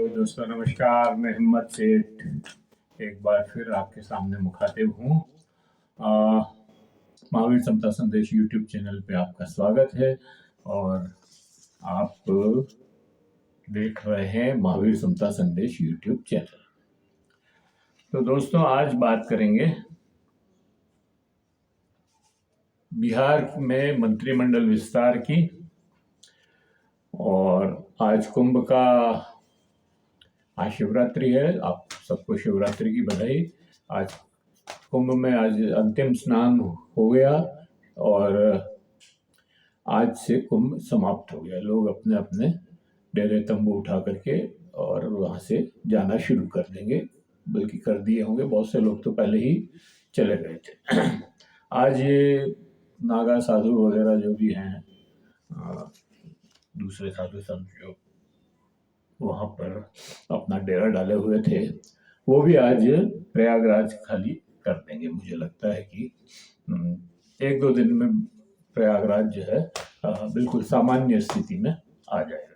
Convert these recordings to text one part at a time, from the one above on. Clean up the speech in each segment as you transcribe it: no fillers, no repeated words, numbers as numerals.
दोस्तों नमस्कार। मैं हिम्मत सेठ एक बार फिर आपके सामने मुखातिब हूँ। महावीर समता संदेश यूट्यूब चैनल पे आपका स्वागत है और आप देख रहे हैं महावीर समता संदेश यूट्यूब चैनल। तो दोस्तों आज बात करेंगे बिहार में मंत्रिमंडल विस्तार की। और आज कुंभ का आज शिवरात्रि है, आप सबको शिवरात्रि की बधाई। आज कुंभ में आज अंतिम स्नान हो गया और आज से कुंभ समाप्त हो गया। लोग अपने अपने डेरे तंबू उठा करके और वहाँ से जाना शुरू कर देंगे, बल्कि कर दिए होंगे। बहुत से लोग तो पहले ही चले गए थे। आज ये नागा साधु वगैरह जो भी हैं, दूसरे साधु संत जो वहाँ पर अपना डेरा डाले हुए थे, वो भी आज प्रयागराज खाली कर देंगे। मुझे लगता है कि एक दो दिन में प्रयागराज जो है बिल्कुल सामान्य स्थिति में आ जाएगा।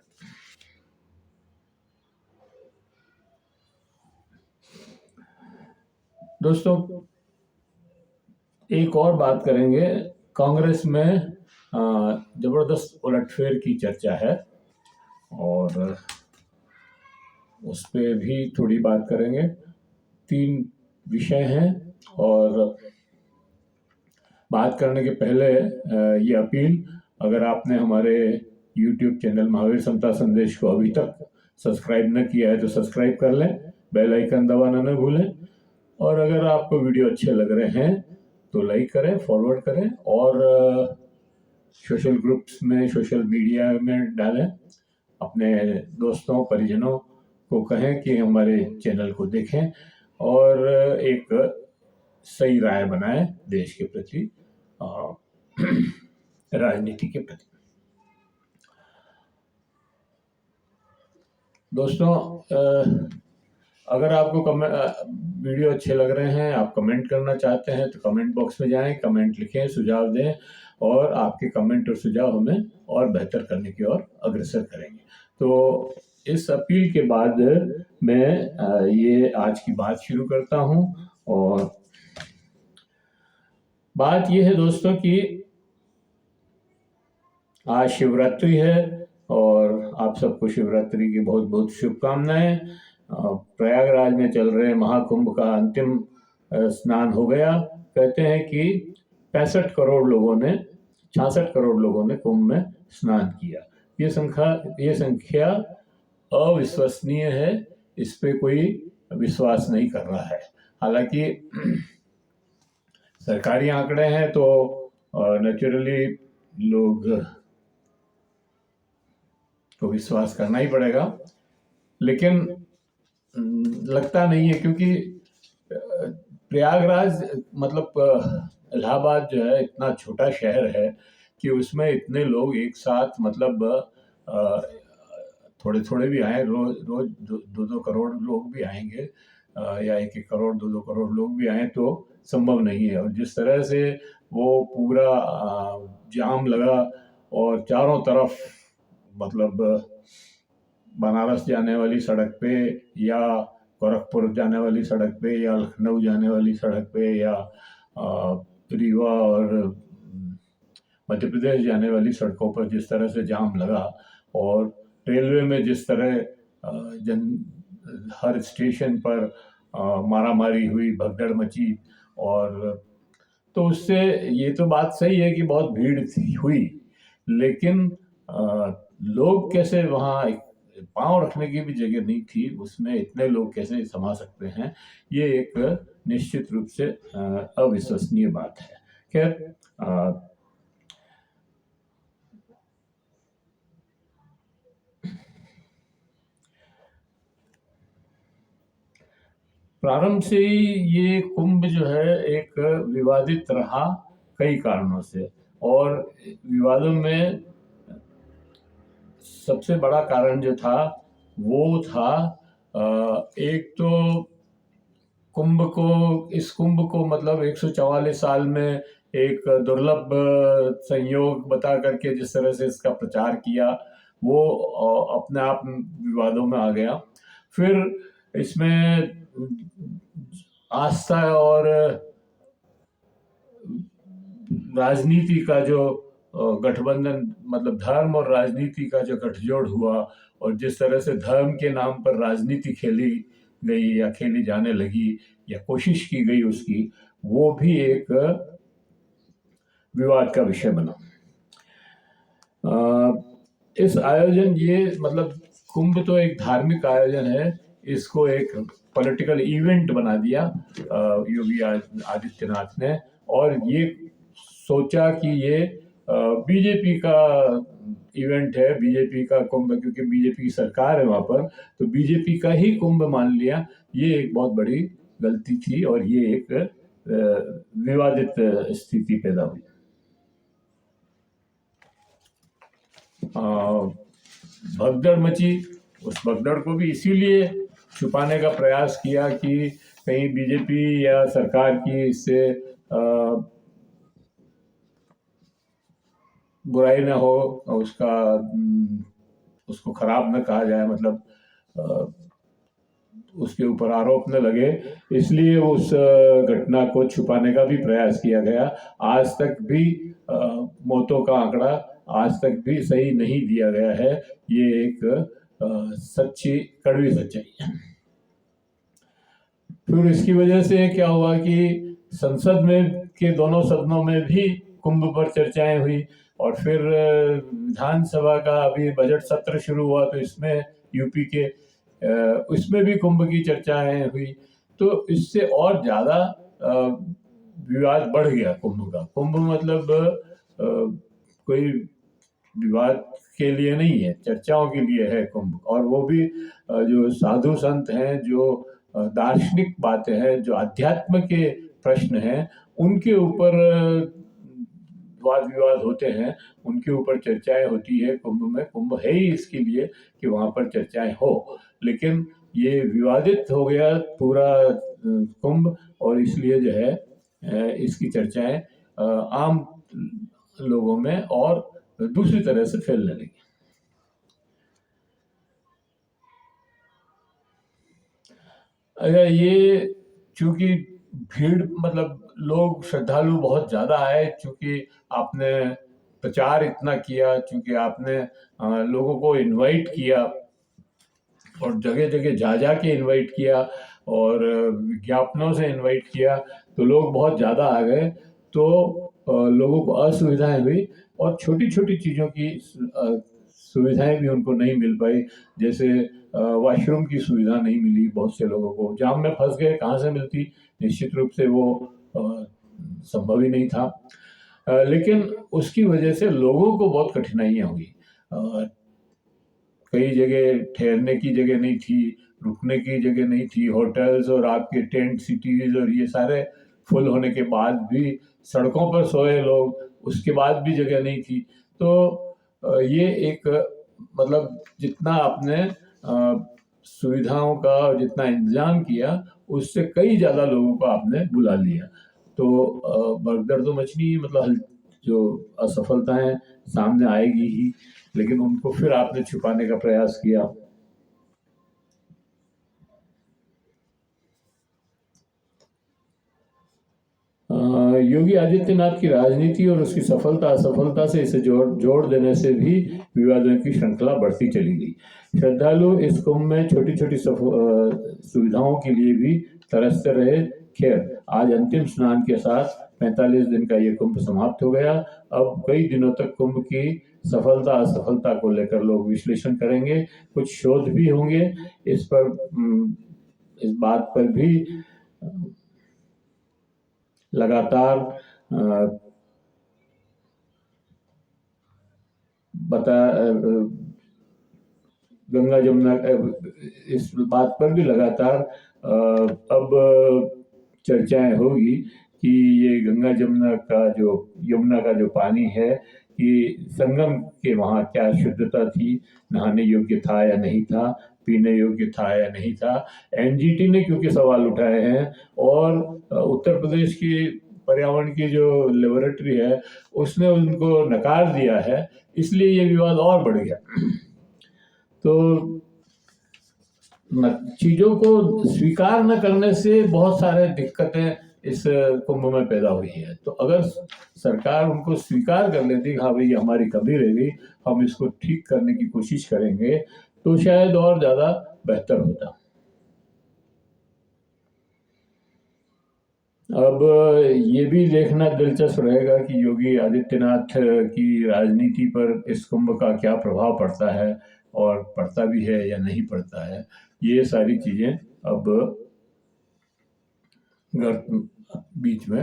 दोस्तों एक और बात करेंगे। कांग्रेस में जबरदस्त उलटफेर की चर्चा है और उस पर भी थोड़ी बात करेंगे। 3 विषय हैं और बात करने के पहले ये अपील, अगर आपने हमारे YouTube चैनल महावीर समता संदेश को अभी तक सब्सक्राइब न किया है तो सब्सक्राइब कर लें, बेल आइकन दबाना न भूलें। और अगर आपको वीडियो अच्छे लग रहे हैं तो लाइक करें, फॉरवर्ड करें और सोशल ग्रुप्स में, सोशल मीडिया में डालें। अपने दोस्तों परिजनों को कहें कि हमारे चैनल को देखें और एक सही राय बनाएं देश के प्रति, राजनीति के प्रति। दोस्तों अगर आपको वीडियो अच्छे लग रहे हैं, आप कमेंट करना चाहते हैं तो कमेंट बॉक्स में जाएं, कमेंट लिखें, सुझाव दें और आपके कमेंट और सुझाव हमें और बेहतर करने की ओर अग्रसर करेंगे। तो इस अपील के बाद मैं ये आज की बात शुरू करता हूं। और बात ये है दोस्तों कि आज शिवरात्रि है और आप सबको शिवरात्रि की बहुत बहुत शुभकामनाएं। प्रयागराज में चल रहे महाकुंभ का अंतिम स्नान हो गया। कहते हैं कि 65 करोड़ लोगों ने, 66 करोड़ लोगों ने कुंभ में स्नान किया। ये संख्या अविश्वसनीय है, इस पे कोई विश्वास नहीं कर रहा है। हालांकि सरकारी आंकड़े हैं तो नेचुरली लोग को विश्वास करना ही पड़ेगा, लेकिन लगता नहीं है, क्योंकि प्रयागराज मतलब इलाहाबाद जो है इतना छोटा शहर है कि उसमें इतने लोग एक साथ, मतलब थोड़े थोड़े भी आए, रोज 2-2 करोड़ लोग भी आएंगे या 1-1 करोड़ 2-2 करोड़ लोग भी आए तो संभव नहीं है। और जिस तरह से वो पूरा जाम लगा और चारों तरफ, मतलब बनारस जाने वाली सड़क पे या गोरखपुर जाने वाली सड़क पे या लखनऊ जाने वाली सड़क पे या रीवा और मध्य प्रदेश जाने वाली सड़कों पर जिस तरह से जाम लगा, और रेलवे में जिस तरह हर स्टेशन पर मारामारी हुई, भगदड़ मची, और तो उससे ये तो बात सही है कि बहुत भीड़ हुई, लेकिन लोग कैसे, वहाँ पांव रखने की भी जगह नहीं थी, उसमें इतने लोग कैसे समा सकते हैं, ये एक निश्चित रूप से अविश्वसनीय बात है। खैर, प्रारंभ से ही ये कुंभ जो है एक विवादित रहा कई कारणों से, और विवादों में सबसे बड़ा कारण जो था वो था एक तो इस कुंभ को मतलब 144 साल में एक दुर्लभ संयोग बता करके जिस तरह से इसका प्रचार किया, वो अपने आप विवादों में आ गया। फिर इसमें आस्था और राजनीति का जो गठबंधन, मतलब धर्म और राजनीति का जो गठजोड़ हुआ, और जिस तरह से धर्म के नाम पर राजनीति खेली गई या खेली जाने लगी या कोशिश की गई उसकी, वो भी एक विवाद का विषय बना। इस आयोजन, ये मतलब कुंभ तो एक धार्मिक आयोजन है, इसको एक पॉलिटिकल इवेंट बना दिया योगी आदित्यनाथ ने, और ये सोचा कि ये बीजेपी का इवेंट है, बीजेपी का कुंभ, क्योंकि बीजेपी की सरकार है वहाँ पर, तो बीजेपी का ही कुंभ मान लिया। ये एक बहुत बड़ी गलती थी और ये एक विवादित स्थिति पैदा हुई। भगदड़ मची। उस भगदड़ को भी इसीलिए छुपाने का प्रयास किया कि कहीं बीजेपी या सरकार की इससे बुराई ना हो, उसको खराब न कहा जाए, मतलब उसके ऊपर आरोप न लगे, इसलिए उस घटना को छुपाने का भी प्रयास किया गया। आज तक भी मौतों का आंकड़ा आज तक भी सही नहीं दिया गया है। ये एक सच्ची कड़वी सच्चाई है। फिर इसकी वजह से क्या हुआ कि संसद में के दोनों सदनों में भी कुंभ पर चर्चाएं हुई, और फिर विधानसभा का अभी बजट सत्र शुरू हुआ तो इसमें यूपी के इसमें भी कुंभ की चर्चाएं हुई। तो इससे और ज़्यादा विवाद बढ़ गया कुंभ का। कुंभ मतलब कोई विवाद के लिए नहीं है, चर्चाओं के लिए है कुंभ, और वो भी जो साधु संत हैं, जो दार्शनिक बातें हैं, जो अध्यात्म के प्रश्न हैं, उनके ऊपर वाद विवाद होते हैं, उनके ऊपर चर्चाएं होती है कुंभ में। कुंभ है ही इसके लिए कि वहाँ पर चर्चाएं हो, लेकिन ये विवादित हो गया पूरा कुंभ, और इसलिए जो है इसकी चर्चाएं आम लोगों में और दूसरी तरह से फैलने लगी। अगर ये चूंकि भीड़, मतलब लोग श्रद्धालु बहुत ज़्यादा आए, चूंकि आपने प्रचार इतना किया, चूंकि आपने लोगों को इनवाइट किया और जगह जगह जा जा के इनवाइट किया और विज्ञापनों से इनवाइट किया, तो लोग बहुत ज़्यादा आ गए, तो लोगों को असुविधाएं हुई और छोटी छोटी चीज़ों की सुविधाएं भी उनको नहीं मिल पाई। जैसे वॉशरूम की सुविधा नहीं मिली, बहुत से लोगों को जाम में फंस गए, कहाँ से मिलती, निश्चित रूप से वो संभव ही नहीं था। लेकिन उसकी वजह से लोगों को बहुत कठिनाइयाँ हुई। कई जगह ठहरने की जगह नहीं थी, रुकने की जगह नहीं थी, होटल्स और आपके टेंट सिटीज और ये सारे फुल होने के बाद भी सड़कों पर सोए लोग, उसके बाद भी जगह नहीं थी। तो ये एक, मतलब जितना आपने सुविधाओं का जितना इंतजाम किया, उससे कई ज़्यादा लोगों को आपने बुला लिया, तो भगदड़ तो मचनी, मतलब जो असफलताएं सामने आएगी ही, लेकिन उनको फिर आपने छुपाने का प्रयास किया। योगी आदित्यनाथ की राजनीति और उसकी सफलता असफलता से इसे जोड़ देने से भी विवादों की श्रृंखला बढ़ती चली गई। श्रद्धालु इस कुंभ में छोटी छोटी सुविधाओं के लिए भी तरसते रहे। खैर, आज अंतिम स्नान के साथ 45 दिन का ये कुंभ समाप्त हो गया। अब कई दिनों तक कुंभ की सफलता असफलता को लेकर लोग विश्लेषण करेंगे, कुछ शोध भी होंगे इस पर, इस बात पर भी लगातार गंगा जमुना, इस बात पर भी लगातार अब चर्चाएं होगी कि ये गंगा यमुना का जो पानी है, कि संगम के वहाँ क्या शुद्धता थी, नहाने योग्य था या नहीं था, पीने योग्य था या नहीं था। एनजीटी ने क्योंकि सवाल उठाए हैं, और उत्तर प्रदेश की पर्यावरण की जो लेबोरेटरी है उसने उनको नकार दिया है, इसलिए ये विवाद और बढ़ गया। तो चीजों को स्वीकार न करने से बहुत सारे दिक्कतें इस कुंभ में पैदा हुई है। तो अगर सरकार उनको स्वीकार कर लेती, हाँ भाई ये हमारी कमी रह गई, हम इसको ठीक करने की कोशिश करेंगे, तो शायद और ज्यादा बेहतर होता। अब ये भी देखना दिलचस्प रहेगा कि योगी आदित्यनाथ की राजनीति पर इस कुंभ का क्या प्रभाव पड़ता है, और पड़ता भी है या नहीं पड़ता है। ये सारी चीजें अब बीच में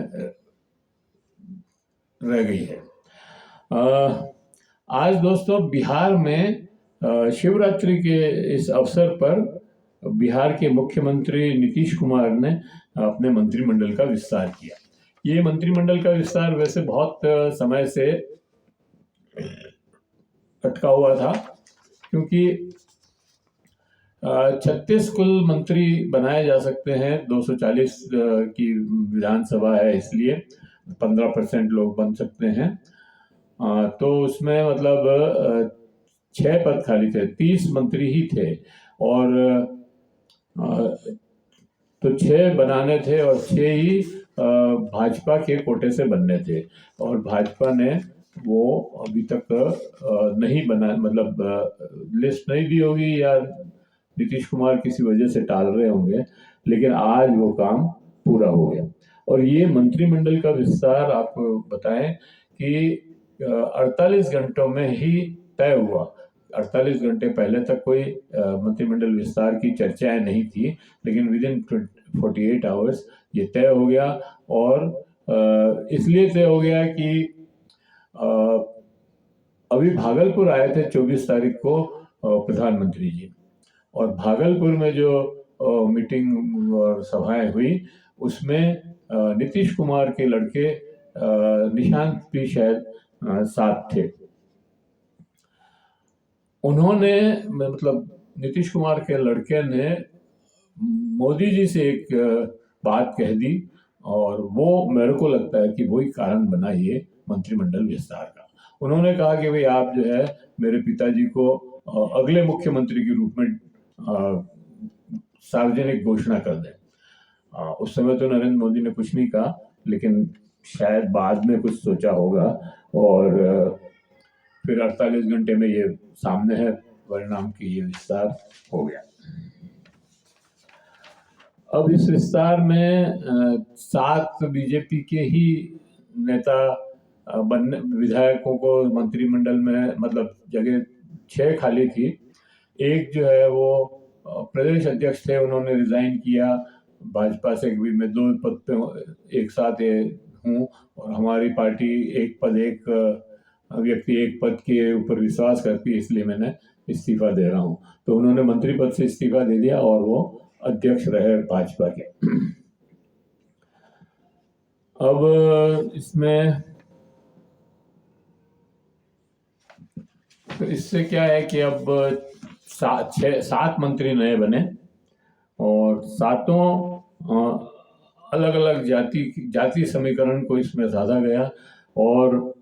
रह गई है। आज दोस्तों बिहार में शिवरात्रि के इस अवसर पर बिहार के मुख्यमंत्री नीतीश कुमार ने अपने मंत्रिमंडल का विस्तार किया। ये मंत्रिमंडल का विस्तार वैसे बहुत समय से अटका हुआ था, क्योंकि 36 कुल मंत्री बनाए जा सकते हैं। 240 की विधानसभा है, इसलिए 15% लोग बन सकते हैं। तो उसमें मतलब 6 पद खाली थे, 30 मंत्री ही थे, और तो 6 बनाने थे, और 6 ही भाजपा के कोटे से बनने थे। और भाजपा ने वो अभी तक नहीं बना, मतलब लिस्ट नहीं दी होगी, या नीतीश कुमार किसी वजह से टाल रहे होंगे, लेकिन आज वो काम पूरा हो गया। और ये मंत्रिमंडल का विस्तार आपको बताएं कि 48 घंटों में ही तय हुआ। 48 घंटे पहले तक कोई मंत्रिमंडल विस्तार की चर्चाएं नहीं थी, लेकिन विद इन 48 आवर्स ये तय हो गया। और इसलिए तय हो गया कि अभी भागलपुर आए थे 24 तारीख को प्रधानमंत्री जी, और भागलपुर में जो मीटिंग और सभाएं हुई, उसमें नीतीश कुमार के लड़के निशांत भी शायद साथ थे। उन्होंने, मतलब नीतीश कुमार के लड़के ने मोदी जी से एक बात कह दी, और वो मेरे को लगता है कि वही कारण बना ये मंत्रिमंडल विस्तार का। उन्होंने कहा कि भाई आप जो है मेरे पिताजी को अगले मुख्यमंत्री के रूप में सार्वजनिक घोषणा कर दें। उस समय तो नरेंद्र मोदी ने कुछ नहीं कहा, लेकिन शायद बाद में कुछ सोचा होगा, और फिर 48 घंटे में ये सामने है परिणाम की ये विस्तार हो गया। अब इस विस्तार में 7 बीजेपी के ही नेता बनने, विधायकों को मंत्रिमंडल में, मतलब जगह 6 खाली थी। एक जो है वो प्रदेश अध्यक्ष थे, उन्होंने रिजाइन किया भाजपा से कि मैं 2 पद पे एक साथ हूँ, और हमारी पार्टी एक व्यक्ति एक पद के ऊपर विश्वास करती है, इसलिए मैंने इस्तीफा दे रहा हूँ। तो उन्होंने मंत्री पद से इस्तीफा दे दिया, और वो अध्यक्ष रहे भाजपा के। अब इसमें तो इससे क्या है कि अब 7 मंत्री नए बने, और 7 अलग अलग जाति समीकरण को इसमें साधा गया। और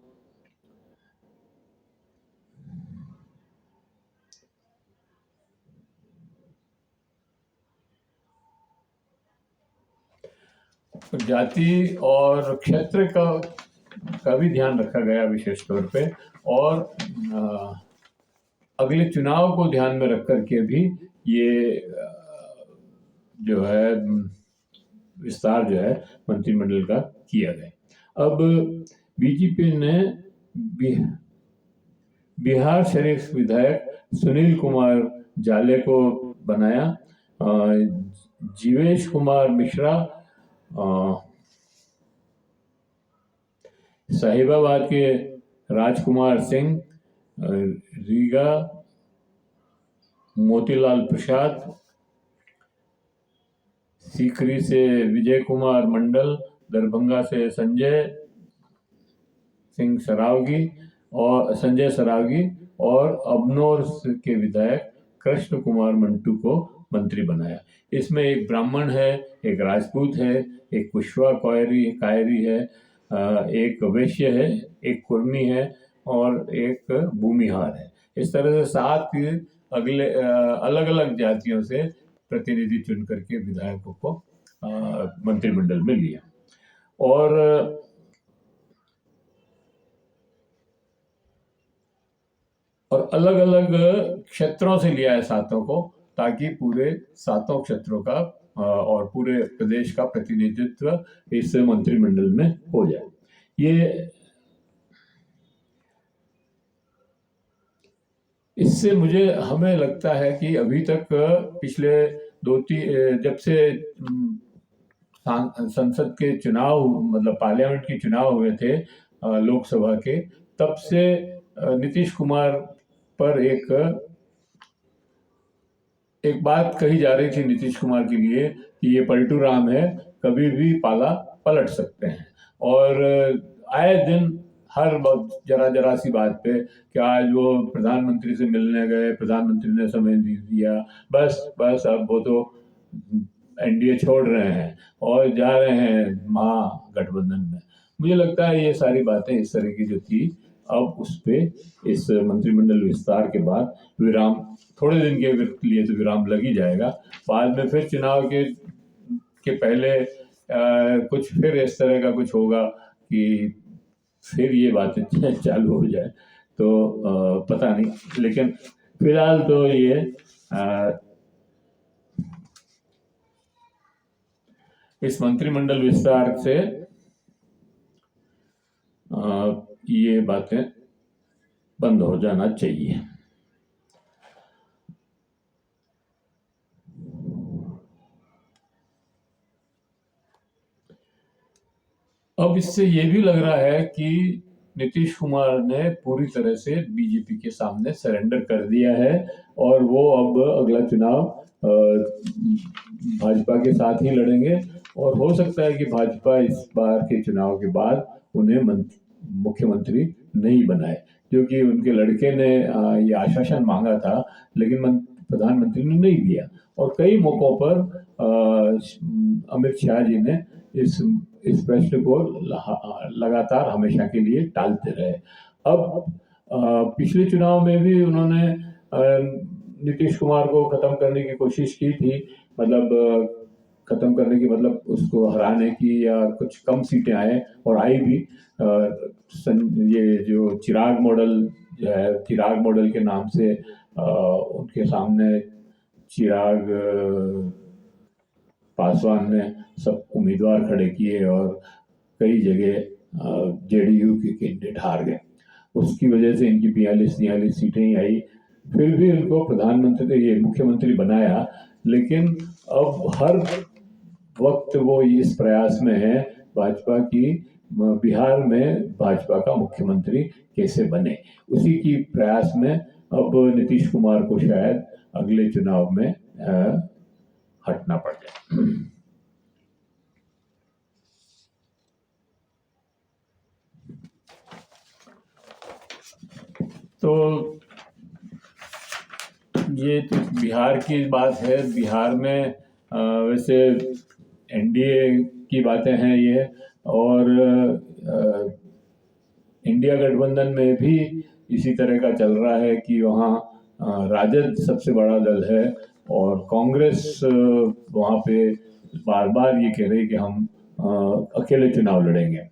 जाति और क्षेत्र का भी ध्यान रखा गया विशेष तौर पे, और अगले चुनाव को ध्यान में रख करके भी ये जो है विस्तार जो है मंत्रिमंडल का किया गया। अब बीजेपी ने बिहार शरीफ विधायक सुनील कुमार जाले को बनाया। जीवेश कुमार मिश्रा साहिबाबाद के राजकुमार सिंह, रीगा मोतीलाल प्रसाद, सीकरी से विजय कुमार मंडल, दरभंगा से संजय सरावगी, और अबनौर के विधायक कृष्ण कुमार मंटू को मंत्री बनाया। इसमें एक ब्राह्मण है, एक राजपूत है, एक कुशवा कायरी है, एक वैश्य है, एक कुर्मी है, और एक भूमिहार है। इस तरह से 7 अलग अलग जातियों से प्रतिनिधि चुन करके विधायकों को मंत्रिमंडल में लिया और अलग अलग क्षेत्रों से लिया है सातों को, ताकि पूरे सातों क्षेत्रों का और पूरे प्रदेश का प्रतिनिधित्व इस मंत्रिमंडल में हो जाए। ये इससे हमें लगता है कि अभी तक पिछले जब से संसद के चुनाव मतलब पार्लियामेंट के चुनाव हुए थे लोकसभा के, तब से नीतीश कुमार पर एक बात कही जा रही थी नीतीश कुमार के लिए कि ये पलटू राम है, कभी भी पाला पलट सकते हैं। और आए दिन हर जरा सी बात पे कि आज वो प्रधानमंत्री से मिलने गए, प्रधानमंत्री ने समय दिया, बस अब वो तो एनडीए छोड़ रहे हैं और जा रहे हैं महागठबंधन में। मुझे लगता है ये सारी बातें इस तरह की जो थी, अब उस पे इस मंत्रिमंडल विस्तार के बाद विराम, थोड़े दिन के लिए तो विराम लग ही जाएगा। बाद में फिर चुनाव के पहले कुछ फिर इस तरह का कुछ होगा कि फिर ये बातें चालू हो जाए, तो पता नहीं। लेकिन फिलहाल तो ये इस मंत्रिमंडल विस्तार से ये बातें बंद हो जाना चाहिए। अब इससे ये भी लग रहा है कि नीतीश कुमार ने पूरी तरह से बीजेपी के सामने सरेंडर कर दिया है और वो अब अगला चुनाव भाजपा के साथ ही लड़ेंगे। और हो सकता है कि भाजपा इस बार के चुनाव के बाद उन्हें मुख्यमंत्री नहीं बनाए, क्योंकि उनके लड़के ने ये आश्वासन मांगा था, लेकिन प्रधानमंत्री ने नहीं दिया। और कई मौकों पर अमित शाह जी ने इस प्रश्न को लगातार हमेशा के लिए टालते रहे। अब पिछले चुनाव में भी उन्होंने नीतीश कुमार को खत्म करने की कोशिश की थी, मतलब खत्म करने की मतलब उसको हराने की, या कुछ कम सीटें आए और आई भी। ये जो चिराग मॉडल के नाम से उनके सामने चिराग पासवान ने सब उम्मीदवार खड़े किए और कई जगह जेडीयू के कैंडिडेट हार गए। उसकी वजह से इनकी 42-43 सीटें ही आई। फिर भी उनको मुख्यमंत्री बनाया, लेकिन अब हर वक्त वो इस प्रयास में है भाजपा की, बिहार में भाजपा का मुख्यमंत्री कैसे बने, उसी की प्रयास में अब नीतीश कुमार को शायद अगले चुनाव में हटना पड़ जाए। तो ये तो बिहार की बात है। बिहार में वैसे एनडीए की बातें हैं ये, और इंडिया गठबंधन में भी इसी तरह का चल रहा है कि वहाँ राजद सबसे बड़ा दल है और कांग्रेस वहाँ पे बार बार ये कह रही कि हम अकेले चुनाव लड़ेंगे।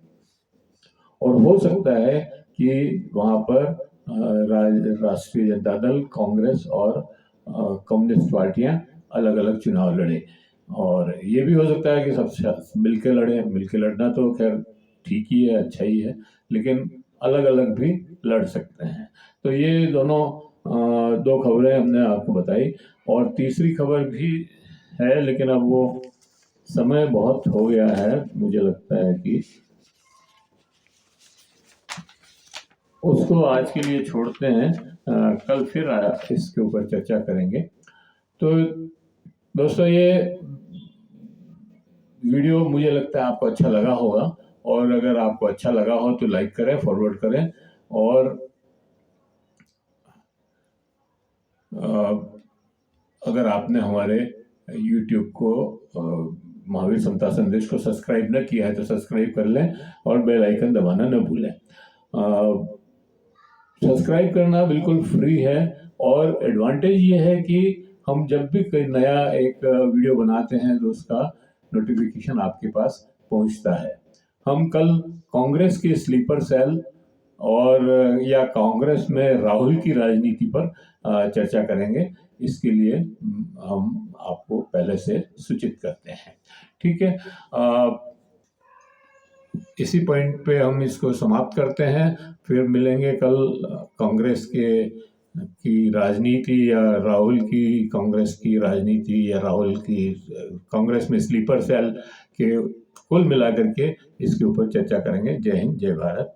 और हो सकता है कि वहाँ पर राष्ट्रीय जनता दल, कांग्रेस और कम्युनिस्ट पार्टियां अलग अलग चुनाव लड़े। और ये भी हो सकता है कि सब मिलकर लड़े। मिलकर लड़ना तो खैर ठीक ही है, अच्छा ही है, लेकिन अलग अलग भी लड़ सकते हैं। तो ये दोनों दो खबरें हमने आपको बताई, और तीसरी खबर भी है, लेकिन अब वो समय बहुत हो गया है, मुझे लगता है कि उसको आज के लिए छोड़ते हैं। कल फिर इसके ऊपर चर्चा करेंगे। तो दोस्तों, ये वीडियो मुझे लगता है आपको अच्छा लगा होगा, और अगर आपको अच्छा लगा हो तो लाइक करें, फॉरवर्ड करें, और अगर आपने हमारे YouTube को महावीर समता संदेश को सब्सक्राइब न किया है तो सब्सक्राइब कर लें और बेल आइकन दबाना न भूलें। सब्सक्राइब करना बिल्कुल फ्री है, और एडवांटेज ये है कि हम जब भी कोई नया एक वीडियो बनाते हैं तो उसका नोटिफिकेशन आपके पास पहुंचता है। हम कल कांग्रेस के स्लीपर सेल और या कांग्रेस में राहुल की राजनीति पर चर्चा करेंगे। इसके लिए हम आपको पहले से सूचित करते हैं। ठीक है, इसी पॉइंट पे हम इसको समाप्त करते हैं। फिर मिलेंगे कल कांग्रेस की राजनीति या राहुल की कांग्रेस की राजनीति या राहुल की कांग्रेस में स्लीपर सेल के कुल मिलाकर के इसके ऊपर चर्चा करेंगे। जय हिंद, जय भारत।